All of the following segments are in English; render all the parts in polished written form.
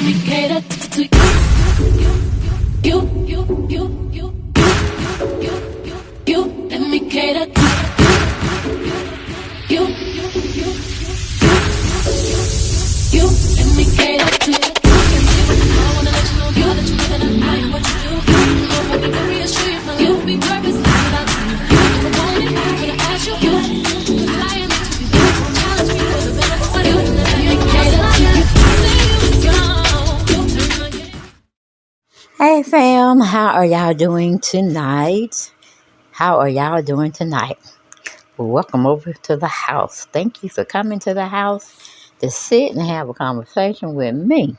me cater to you. Let me cater to you. Let me cater to you. I wanna let you know, girl, that you live and I am what you do. I want me to reassure you, my life will be purpose without you. If I want it, I'm gonna ask you. Flying into you, challenge me for the better for you. Let me cater to you. Hey fam, how are y'all doing tonight? Well, welcome over to the house. Thank you for coming to the house to sit and have a conversation with me.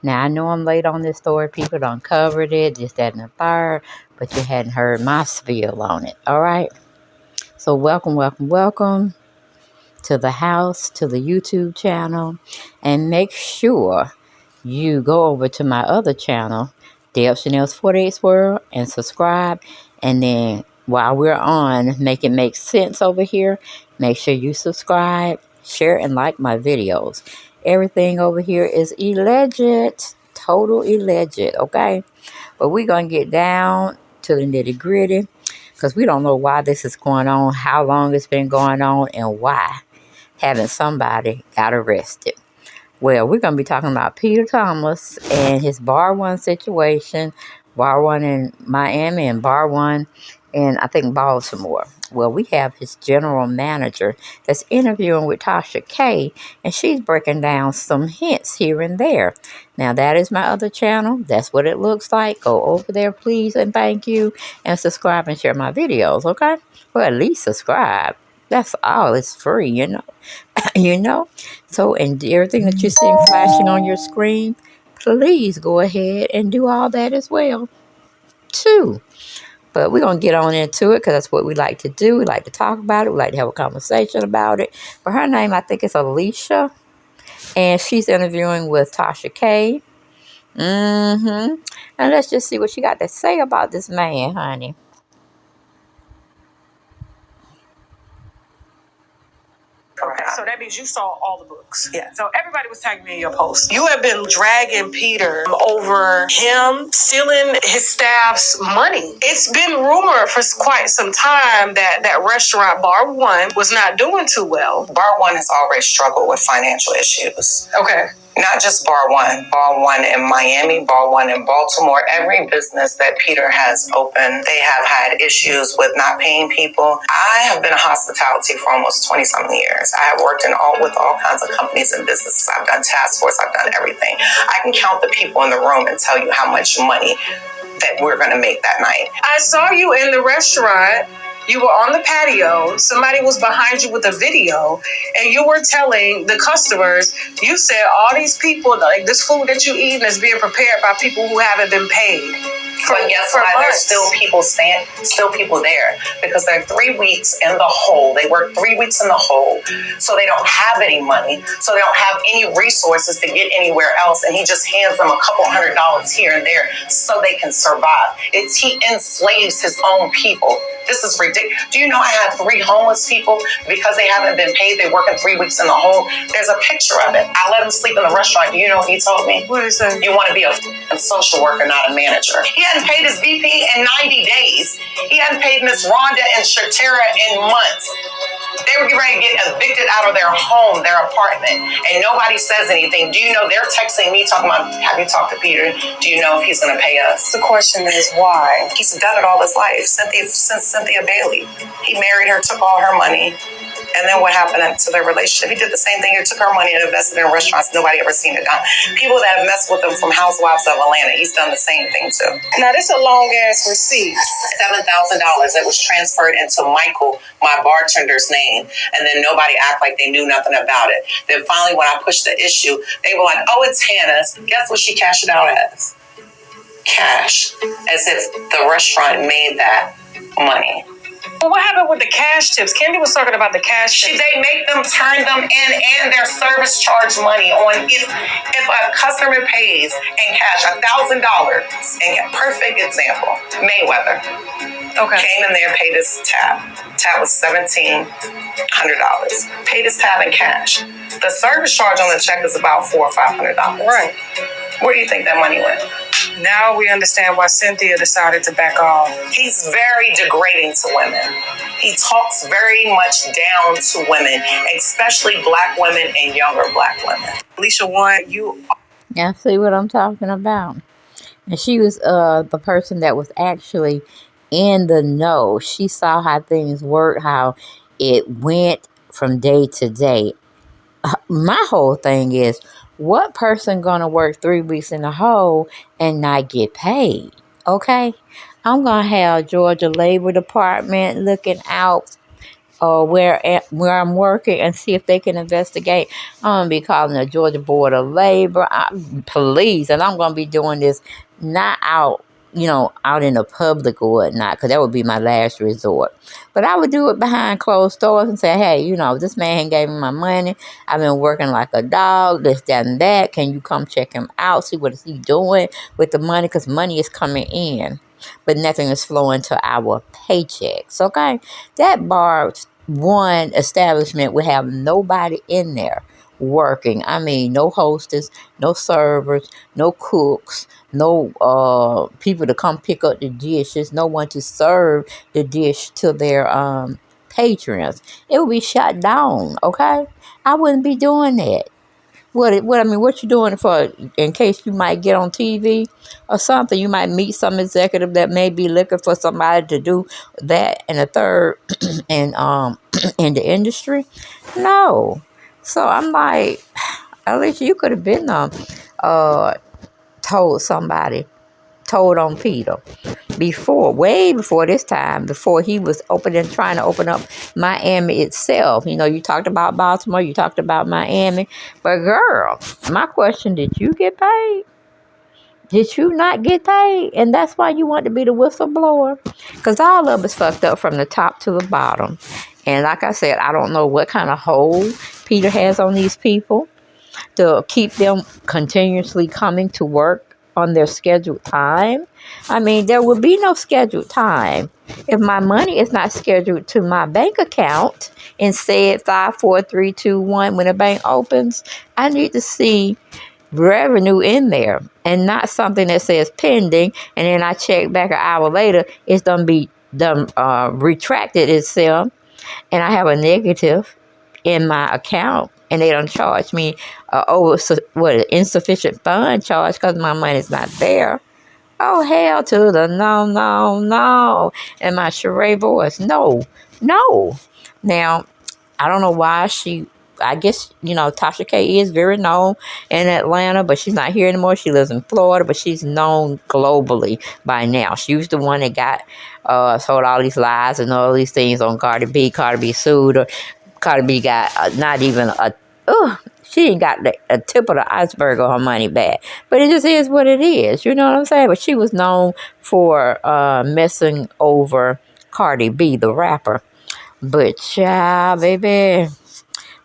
Now, I know I'm late on this story. People done covered it, this, that, and the third, but you hadn't heard my spiel on it, all right? So welcome to the house, to the YouTube channel, and make sure you go over to my other channel, Dale Chanel's 48th World, and subscribe. And then while we're on Make It Make Sense over here, make sure you subscribe, share, and like my videos. Everything over here is alleged, total alleged, okay? But we're going to get down to the nitty gritty because we don't know why this is going on, how long it's been going on, and why haven't somebody got arrested. Well, we're going to be talking about PeterThomas and his bar one situation, bar one in Miami and bar one in, I think, Baltimore. Well, we have his general manager that's interviewing with Tasha K, and she's breaking down some hints here and there. Now, that is my other channel. That's what it looks like. Go over there, please, and thank you, and subscribe and share my videos, okay? Well, at least subscribe. That's all. It's free, you know. So, and everything that you're seeing flashing on your screen, please go ahead and do all that as well, too. But we're going to get on into it because that's what we like to do. We like to talk about it. We like to have a conversation about it. But her name, I think, is Alicia. And she's interviewing with Tasha K. And let's just see what she got to say about this man, honey. Okay, so that means you saw all the books. Yeah. So everybody was tagging me in your post. You have been dragging Peter over him stealing his staff's money. It's been rumored for quite some time that restaurant Bar One was not doing too well. Bar One has always struggled with financial issues. Okay. Not just Bar One in Miami, Bar One in Baltimore. Every business that Peter has opened, they have had issues with not paying people. I have been in hospitality for almost 20-something years. I have worked with all kinds of companies and businesses. I've done task force. I've done everything. I can count the people in the room and tell you how much money that we're going to make that night. I saw you in the restaurant. You were on the patio, somebody was behind you with a video, and you were telling the customers, you said all these people, like this food that you eat is being prepared by people who haven't been paid. But guess why there's still people there? Because they're 3 weeks in the hole. They work 3 weeks in the hole, so they don't have any money, so they don't have any resources to get anywhere else, and he just hands them a couple $100 here and there so they can survive. He enslaves his own people. This is ridiculous. Do you know I have 3 homeless people because they haven't been paid? They're working 3 weeks in the hole. There's a picture of it. I let him sleep in the restaurant. Do you know what he told me? What is that? You want to be a social worker, not a manager. He hadn't paid his VP in 90 days. He hadn't paid Miss Rhonda and Shatera in months. They were getting ready to get evicted out of their home, their apartment, and nobody says anything. Do you know they're texting me talking about, have you talked to Peter? Do you know if he's going to pay us? The question is why? He's done it all his life since Cynthia Bailey. He married her, took all her money, and then what happened to their relationship? He did the same thing. He took her money and invested in restaurants nobody ever seen it done. People that have messed with him from Housewives of Atlanta, he's done the same thing too. Now this is a long ass receipt. $7,000 that was transferred into Michael, my bartender's name, and then nobody act like they knew nothing about it. Then finally, when I pushed the issue, they were like, "Oh, it's Hannah's." Guess what she cashed it out as? Cash, as if the restaurant made that money. Well, what happened with the cash tips? Candy was talking about the cash tips. They make them turn them in and their service charge money on if a customer pays in cash $1,000. And perfect example, Mayweather. Okay. Came in there, paid his tab. Tab was $1,700. Paid his tab in cash. The service charge on the check is about $400 or $500. Right. Where do you think that money went? Now we understand why Cynthia decided to back off. He's very degrading to women. He talks very much down to women, especially black women and younger black women. Alicia, one, you Now see what I'm talking about? And she was the person that was actually in the know. She saw how things worked, how it went from day to day. My whole thing is, what person gonna work 3 weeks in a hole and not get paid? Okay, I'm gonna have Georgia Labor Department looking out where I'm working and see if they can investigate. I'm gonna be calling the Georgia Board of Labor, police, and I'm gonna be doing this not out, out in the public or whatnot, because that would be my last resort. But I would do it behind closed doors and say, hey, this man gave me my money. I've been working like a dog, this, that, and that. Can you come check him out, see what is he doing with the money? Because money is coming in, but nothing is flowing to our paychecks, okay? That bar one establishment would have nobody in there working. I mean, no hostess, no servers, no cooks, no people to come pick up the dishes, no one to serve the dish to their patrons. It would be shut down, okay? I wouldn't be doing that. What you doing it for? In case you might get on TV or something, you might meet some executive that may be looking for somebody to do that and a third and in the industry. No. So I'm like, at least you could have been told on Peter before, way before this time, before he was trying to open up Miami itself. You talked about Baltimore, you talked about Miami, but girl, my question, did you get paid? Did you not get paid? And that's why you want to be the whistleblower? Because all of it's fucked up from the top to the bottom. And like I said, I don't know what kind of hold Peter has on these people to keep them continuously coming to work on their scheduled time. I mean, there will be no scheduled time if my money is not scheduled to my bank account. Instead, 5, 4, 3, 2, 1, when the bank opens, I need to see revenue in there and not something that says pending, and then I check back an hour later, it's retracted itself, and I have a negative in my account, and they don't charge me insufficient fund charge because my money's not there. Oh, hell to the no, no, no. And my charade voice, no. Now, I don't know why I guess, Tasha K is very known in Atlanta, but she's not here anymore. She lives in Florida, but she's known globally by now. She was the one that got told all these lies and all these things on Cardi B. Cardi B sued her. Cardi B got she ain't got a tip of the iceberg on her money back. But it just is what it is. You know what I'm saying? But she was known for messing over Cardi B, the rapper. But child, baby,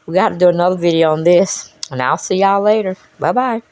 we got to do another video on this. And I'll see y'all later. Bye-bye.